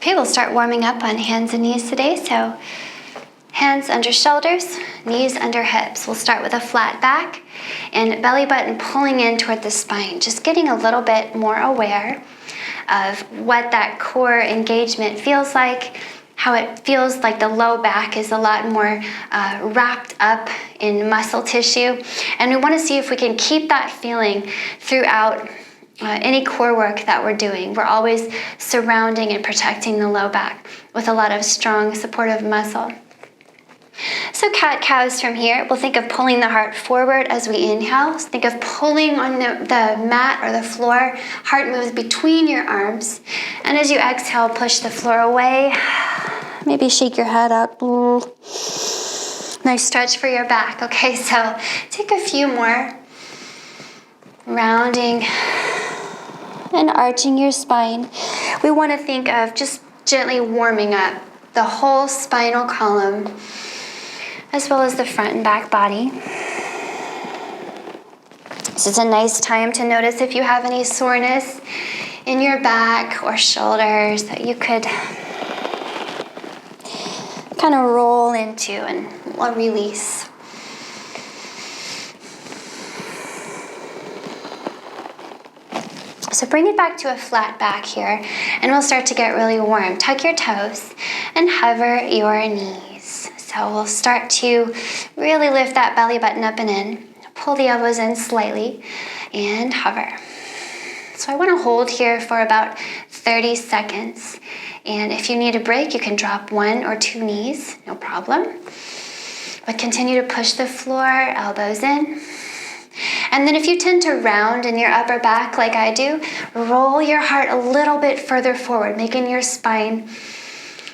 Okay, we'll start warming up on hands and knees today. So hands under shoulders, knees under hips. We'll start with a flat back and belly button pulling in toward the spine, just getting a little bit more aware of what that core engagement feels like, how it feels like the low back is a lot more wrapped up in muscle tissue. And we want to see if we can keep that feeling throughout any core work that we're doing. We're always surrounding and protecting the low back with a lot of strong supportive muscle. So cat-cows from here, we'll think of pulling the heart forward as we inhale. So think of pulling on the mat or the floor. Heart moves between your arms. And as you exhale, push the floor away. Maybe shake your head out. Nice stretch for your back. Okay, so take a few more. Rounding and arching your spine. We want to think of just gently warming up the whole spinal column, as well as the front and back body. This is a nice time to notice if you have any soreness in your back or shoulders that you could kind of roll into and release. So bring it back to a flat back here, and we'll start to get really warm. Tuck your toes and hover your knees. So we'll start to really lift that belly button up and in. Pull the elbows in slightly and hover. So I want to hold here for about 30 seconds. And if you need a break, you can drop 1 or 2 knees, no problem. But continue to push the floor, elbows in. And then if you tend to round in your upper back like I do, roll your heart a little bit further forward, making your spine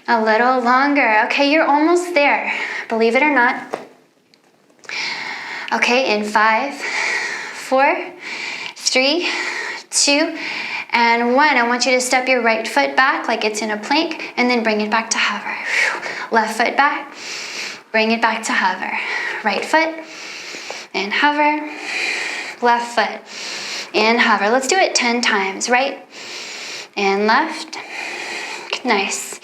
a little longer. Okay, you're almost there, believe it or not. Okay, in 5, 4, 3, 2, and 1. I want you to step your right foot back like it's in a plank, and then bring it back to hover. Left foot back, bring it back to hover. Right foot, and hover. Left foot, and hover. Let's do it 10 times. Right and left. Nice.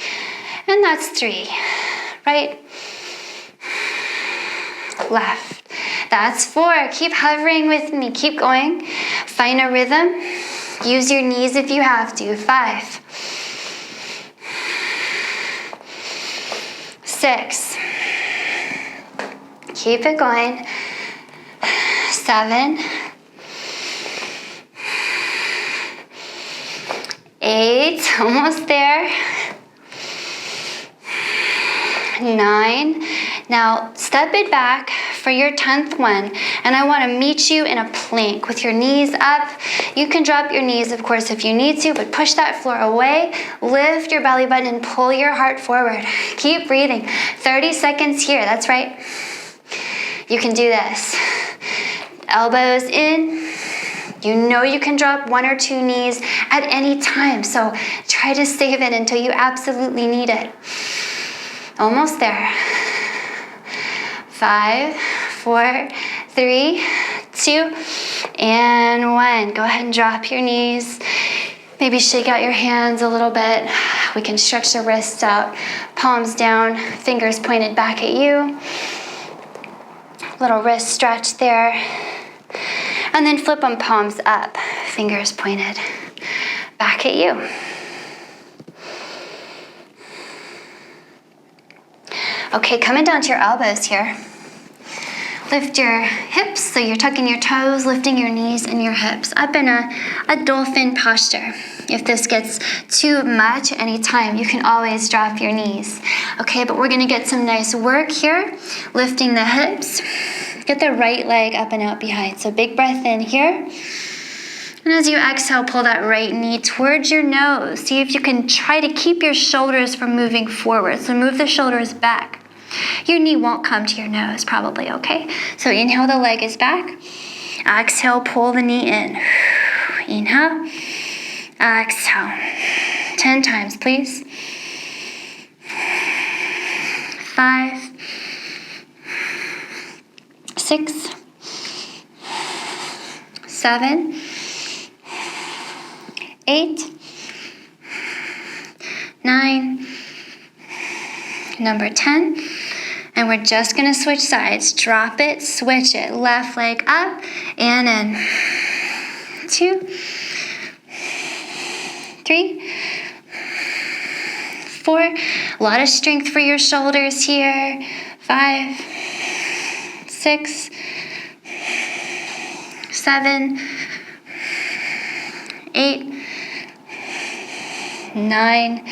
And that's 3. Right, left. That's 4. Keep hovering with me. Keep going. Find a rhythm. Use your knees if you have to. 5, 6. Keep it going. 7, 8. Almost there. 9. Now step it back for your 10th one, and I want to meet you in a plank with your knees up. You can drop your knees, of course, if you need to, but push that floor away. Lift your belly button and pull your heart forward. Keep breathing. 30 seconds here. That's right. You can do this. Elbows in. You know you can drop 1 or 2 knees at any time, so try to save it until you absolutely need it. Almost there. 5, 4, 3, 2, and 1. Go ahead and drop your knees. Maybe shake out your hands a little bit. We can stretch the wrists out, palms down, fingers pointed back at you. Little wrist stretch there. And then flip them palms up, fingers pointed back at you. Okay, coming down to your elbows here. Lift your hips, so you're tucking your toes, lifting your knees and your hips up in a dolphin posture. If this gets too much anytime, you can always drop your knees. Okay, but we're gonna get some nice work here, lifting the hips. Get the right leg up and out behind. So big breath in here. And as you exhale, pull that right knee towards your nose. See if you can try to keep your shoulders from moving forward. So move the shoulders back. Your knee won't come to your nose probably, okay? So inhale, the leg is back. Exhale, pull the knee in. Inhale, exhale. 10 times, please. 5, 6, 7, 8, 9, number 10. And we're just gonna switch sides. Drop it, switch it. Left leg up and in. 2, 3, 4. A lot of strength for your shoulders here. 5, 6, 7, 8, 9,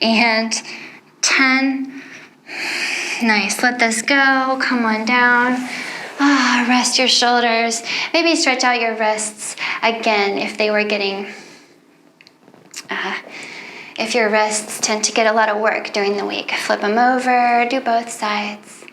and 10. Nice, let this go, come on down. Rest your shoulders. Maybe stretch out your wrists again if they were getting, if your wrists tend to get a lot of work during the week. Flip them over, do both sides.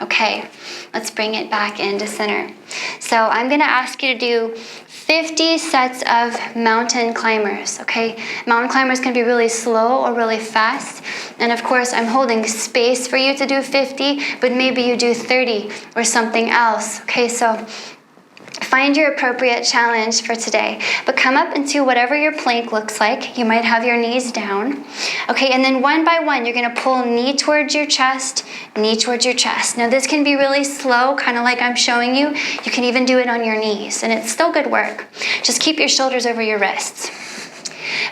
Okay, let's bring it back into center. So I'm gonna ask you to do 50 sets of mountain climbers, okay? Mountain climbers can be really slow or really fast. And of course, I'm holding space for you to do 50, but maybe you do 30 or something else, okay? So find your appropriate challenge for today, but come up into whatever your plank looks like. You might have your knees down. Okay, and then one by one, you're gonna pull knee towards your chest, knee towards your chest. Now this can be really slow, kind of like I'm showing you. You can even do it on your knees, and it's still good work. Just keep your shoulders over your wrists.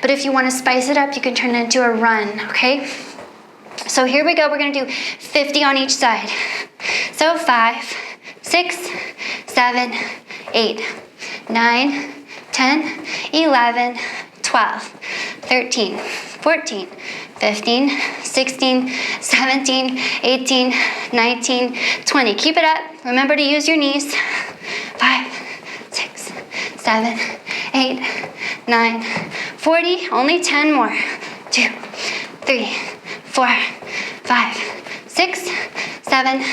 But if you wanna spice it up, you can turn it into a run, okay? So here we go, we're gonna do 50 on each side. So 5, 6, 7, 8, 9, 10, 11, 12, 13, 14, 15, 16, 17, 18, 19, 20. Keep it up. Remember to use your knees. 5, 6, 7, 8, 9, 40. Only 10 more. 2, 3, 4, 5, 6, 7,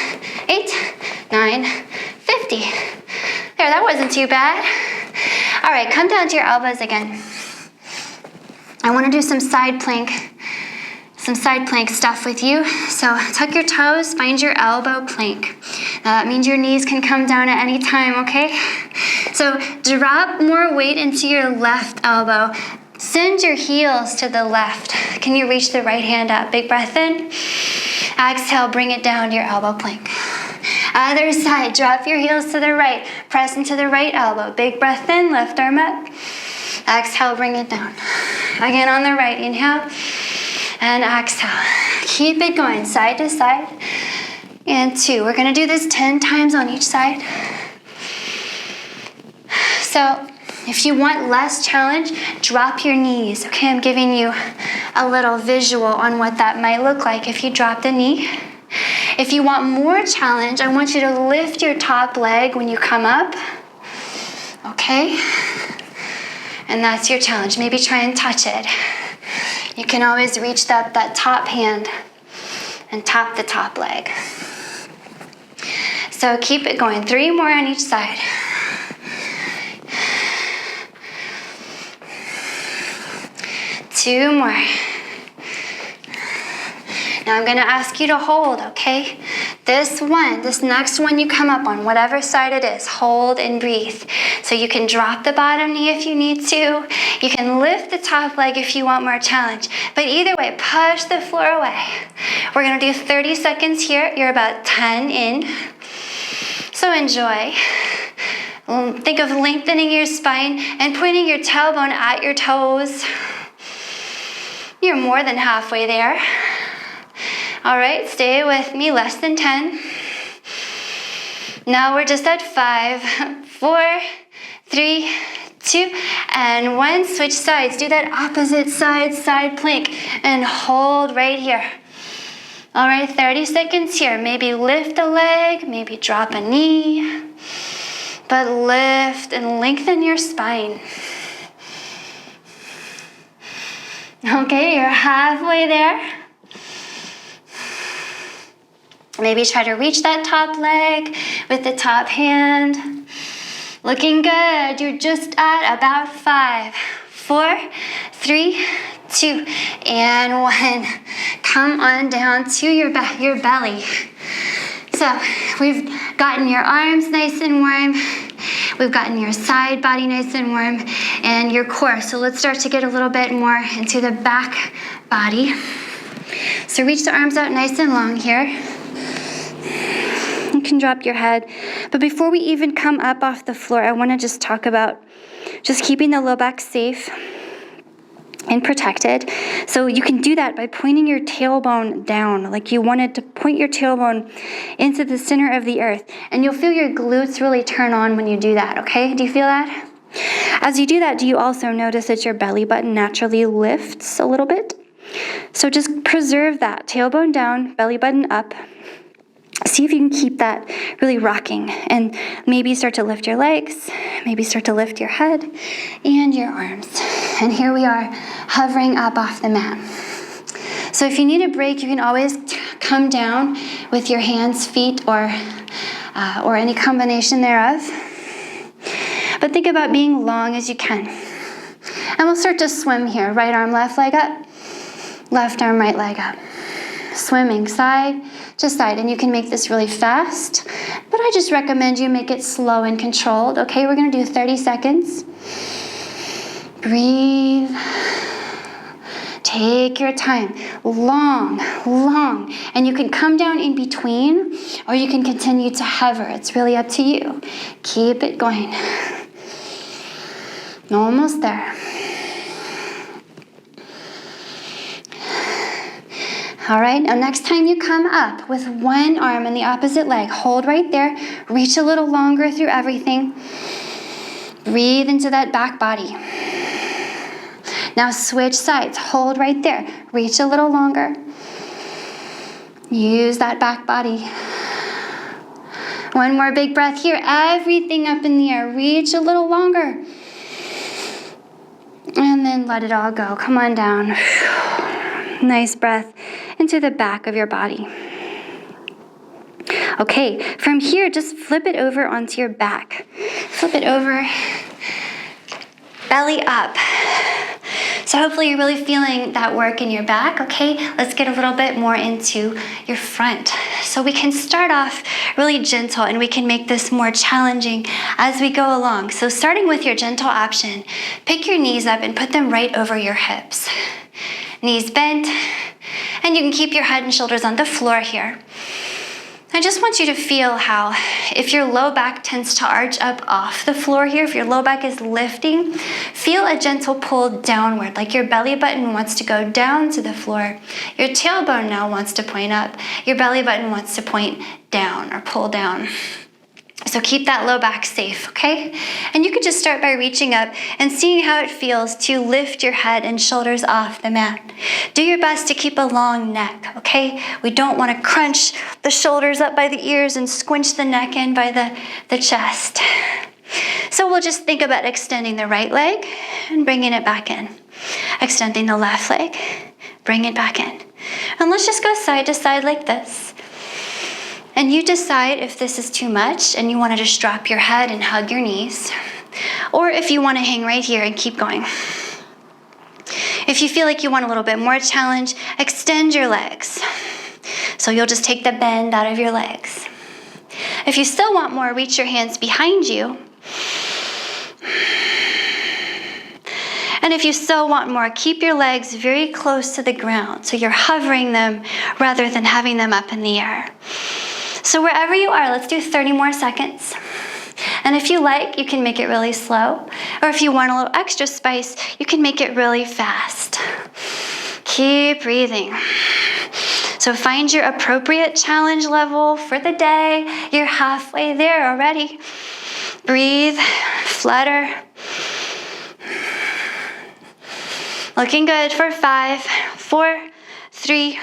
8, 9, 50. There, that wasn't too bad. All right, come down to your elbows again. I want to do some side plank stuff with you. So tuck your toes, find your elbow plank. That means your knees can come down at any time, okay? So drop more weight into your left elbow. Send your heels to the left. Can you reach the right hand up? Big breath in. Exhale, bring it down to your elbow plank. Other side, drop your heels to the right. Press into the right elbow. Big breath in, left arm up. Exhale, bring it down. Again on the right, inhale and exhale. Keep it going, side to side. And 2. We're gonna do this 10 times on each side. So if you want less challenge, drop your knees. Okay, I'm giving you a little visual on what that might look like if you drop the knee. If you want more challenge, I want you to lift your top leg when you come up. Okay? And that's your challenge. Maybe try and touch it. You can always reach up that top hand and tap the top leg. So keep it going. 3 more on each side. Two more. Now I'm gonna ask you to hold, okay? This next one you come up on, whatever side it is, hold and breathe. So you can drop the bottom knee if you need to. You can lift the top leg if you want more challenge. But either way, push the floor away. We're gonna do 30 seconds here. You're about 10 in. So enjoy. Think of lengthening your spine and pointing your tailbone at your toes. You're more than halfway there. All right, stay with me, less than 10. Now we're just at 5, 4, 3, 2, and 1. Switch sides. Do that opposite side plank, and hold right here. All right, 30 seconds here. Maybe lift a leg, maybe drop a knee, but lift and lengthen your spine. Okay, you're halfway there. Maybe try to reach that top leg with the top hand. Looking good. You're just at about 5, 4, 3, 2, and 1. Come on down to your belly. So we've gotten your arms nice and warm. We've gotten your side body nice and warm and your core. So let's start to get a little bit more into the back body. So reach the arms out nice and long here. You can drop your head. But before we even come up off the floor, I want to just talk about just keeping the low back safe and protected. So you can do that by pointing your tailbone down, like you wanted to point your tailbone into the center of the earth. And you'll feel your glutes really turn on when you do that, okay? Do you feel that? As you do that, do you also notice that your belly button naturally lifts a little bit? So just preserve that. Tailbone down, belly button up. See if you can keep that really rocking, and maybe start to lift your legs, maybe start to lift your head and your arms. And here we are hovering up off the mat. So if you need a break, you can always come down with your hands, feet, or any combination thereof. But think about being long as you can. And we'll start to swim here. Right arm, left leg up, left arm, right leg up. Swimming side to side, and you can make this really fast, but I just recommend you make it slow and controlled. Okay, we're gonna do 30 seconds. Breathe. Take your time. Long, long. And you can come down in between, or you can continue to hover. It's really up to you. Keep it going. Almost there. All right, now next time you come up with one arm and the opposite leg, hold right there, reach a little longer through everything. Breathe into that back body. Now switch sides, hold right there, reach a little longer. Use that back body. One more big breath here, everything up in the air, reach a little longer. And then let it all go, come on down. Nice breath into the back of your body. Okay, from here, just flip it over onto your back. Flip it over, belly up. So hopefully you're really feeling that work in your back, okay? Let's get a little bit more into your front. So we can start off really gentle, and we can make this more challenging as we go along. So starting with your gentle option, pick your knees up and put them right over your hips. Knees bent, and you can keep your head and shoulders on the floor here. I just want you to feel how, if your low back tends to arch up off the floor here, if your low back is lifting, feel a gentle pull downward, like your belly button wants to go down to the floor. Your tailbone now wants to point up. Your belly button wants to point down or pull down. So keep that low back safe, okay? And you could just start by reaching up and seeing how it feels to lift your head and shoulders off the mat. Do your best to keep a long neck, okay? We don't want to crunch the shoulders up by the ears and squinch the neck in by the chest. So we'll just think about extending the right leg and bringing it back in. Extending the left leg, bring it back in. And let's just go side to side like this. And you decide if this is too much and you want to just drop your head and hug your knees, or if you want to hang right here and keep going. If you feel like you want a little bit more challenge, extend your legs. So you'll just take the bend out of your legs. If you still want more, reach your hands behind you. And if you still want more, keep your legs very close to the ground, so you're hovering them rather than having them up in the air. So wherever you are, let's do 30 more seconds. And if you like, you can make it really slow. Or if you want a little extra spice, you can make it really fast. Keep breathing. So find your appropriate challenge level for the day. You're halfway there already. Breathe, flutter. Looking good for 5, 4, 3,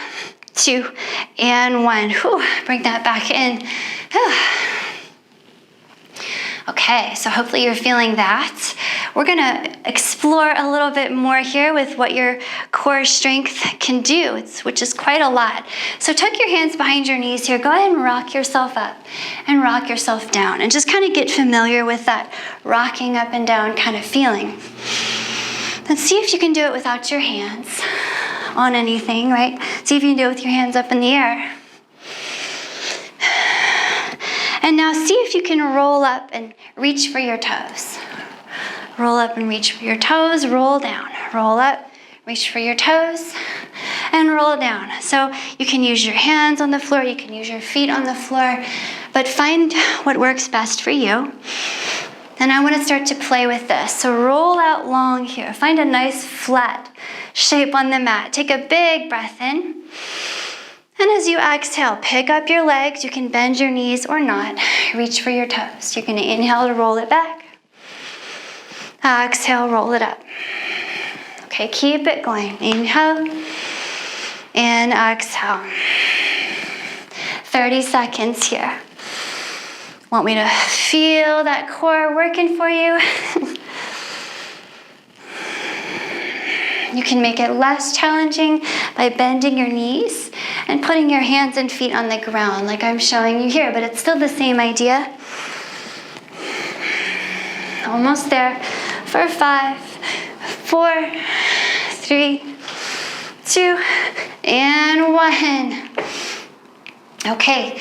2, and 1. Whew, bring that back in. Whew. Okay, so hopefully you're feeling that. We're gonna explore a little bit more here with what your core strength can do, which is quite a lot. So tuck your hands behind your knees here. Go ahead and rock yourself up and rock yourself down, and just kind of get familiar with that rocking up and down kind of feeling. And see if you can do it without your hands on anything, right? See if you can do it with your hands up in the air. And now see if you can roll up and reach for your toes. Roll up and reach for your toes, roll down. Roll up, reach for your toes, and roll down. So you can use your hands on the floor, you can use your feet on the floor, but find what works best for you. And I want to start to play with this. So roll out long here. Find a nice flat shape on the mat. Take a big breath in. And as you exhale, pick up your legs. You can bend your knees or not. Reach for your toes. You're going to inhale to roll it back. Exhale, roll it up. Okay, keep it going. Inhale and exhale. 30 seconds here. Want me to feel that core working for you? You can make it less challenging by bending your knees and putting your hands and feet on the ground like I'm showing you here, but it's still the same idea. Almost there for 5, 4, 3, 2, and 1. Okay,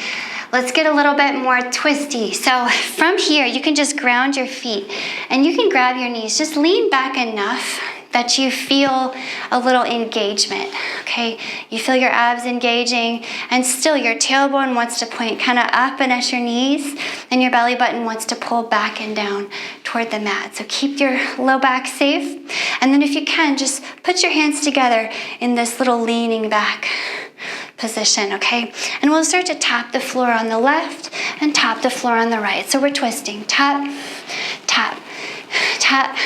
let's get a little bit more twisty. So from here, you can just ground your feet and you can grab your knees. Just lean back enough that you feel a little engagement, okay? You feel your abs engaging and still your tailbone wants to point kind of up and at your knees and your belly button wants to pull back and down toward the mat. So keep your low back safe. And then if you can, just put your hands together in this little leaning back position, okay? And we'll start to tap the floor on the left and tap the floor on the right. So we're twisting, tap, tap, tap,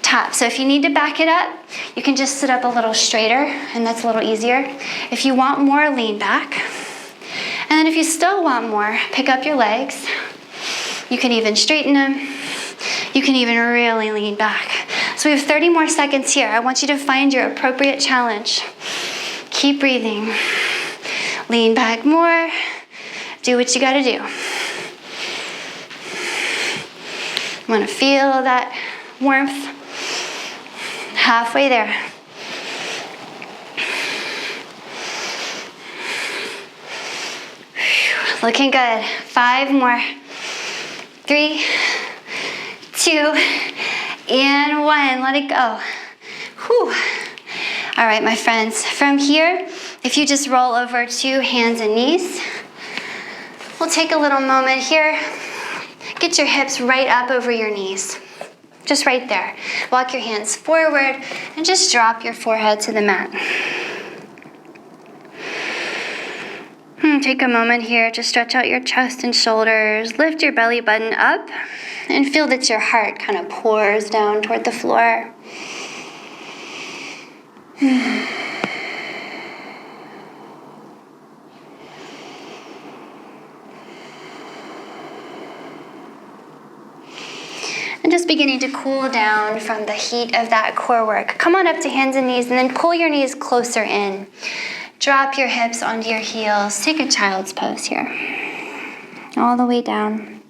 tap. So if you need to back it up, you can just sit up a little straighter and that's a little easier. If you want more, lean back. And then if you still want more, pick up your legs. You can even straighten them. You can even really lean back. So we have 30 more seconds here. I want you to find your appropriate challenge. Keep breathing. Lean back more. Do what you gotta do. Want to feel that warmth. Halfway there. Looking good. 5 more. 3, 2, and 1. Let it go. Whew. All right, my friends. From here, if you just roll over to hands and knees, we'll take a little moment here. Get your hips right up over your knees. Just right there. Walk your hands forward and just drop your forehead to the mat. Take a moment here to stretch out your chest and shoulders. Lift your belly button up and feel that your heart kind of pours down toward the floor. And just beginning to cool down from the heat of that core work. Come on up to hands and knees and then pull your knees closer in. Drop your hips onto your heels. Take a child's pose here. All the way down.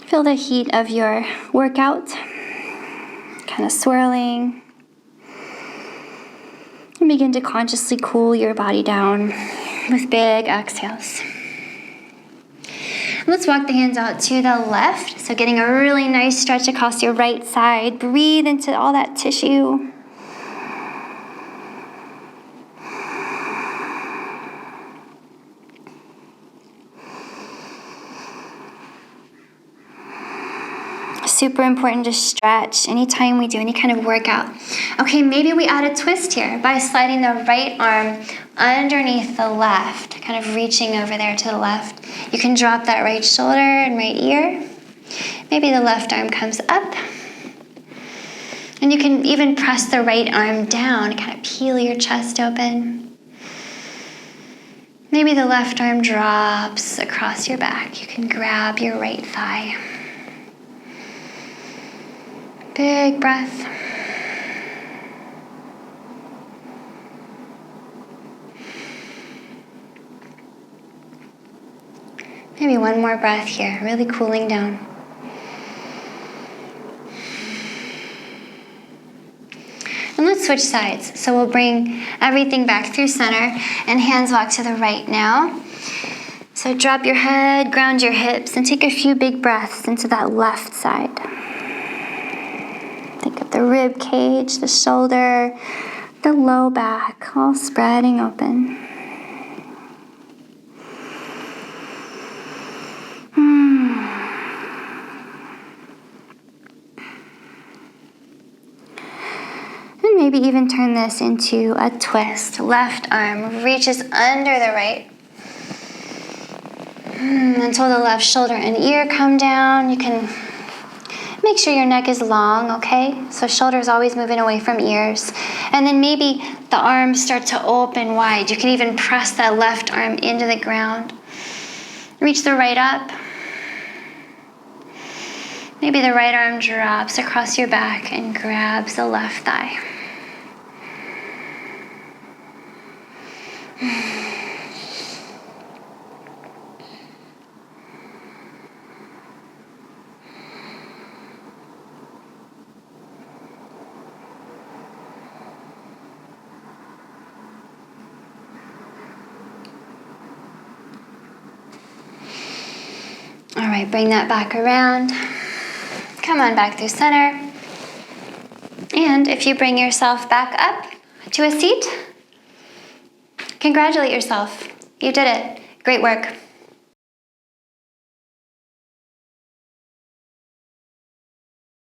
Feel the heat of your workout. Kind of swirling. And begin to consciously cool your body down with big exhales. Let's walk the hands out to the left. So getting a really nice stretch across your right side. Breathe into all that tissue. Super important to stretch anytime we do any kind of workout. Okay, maybe we add a twist here by sliding the right arm underneath the left, kind of reaching over there to the left. You can drop that right shoulder and right ear. Maybe the left arm comes up. And you can even press the right arm down, kind of peel your chest open. Maybe the left arm drops across your back. You can grab your right thigh. Big breath. Maybe one more breath here, really cooling down. And let's switch sides. So we'll bring everything back through center and hands walk to the right now. So drop your head, ground your hips, and take a few big breaths into that left side. Think of the rib cage, the shoulder, the low back, all spreading open. And maybe even turn this into a twist. Left arm reaches under the right. Until the left shoulder and ear come down. You can make sure your neck is long, okay? So shoulders always moving away from ears. And then maybe the arms start to open wide. You can even press that left arm into the ground. Reach the right up. Maybe the right arm drops across your back and grabs the left thigh. All right, bring that back around. Come on back through center. And if you bring yourself back up to a seat, congratulate yourself. You did it. Great work.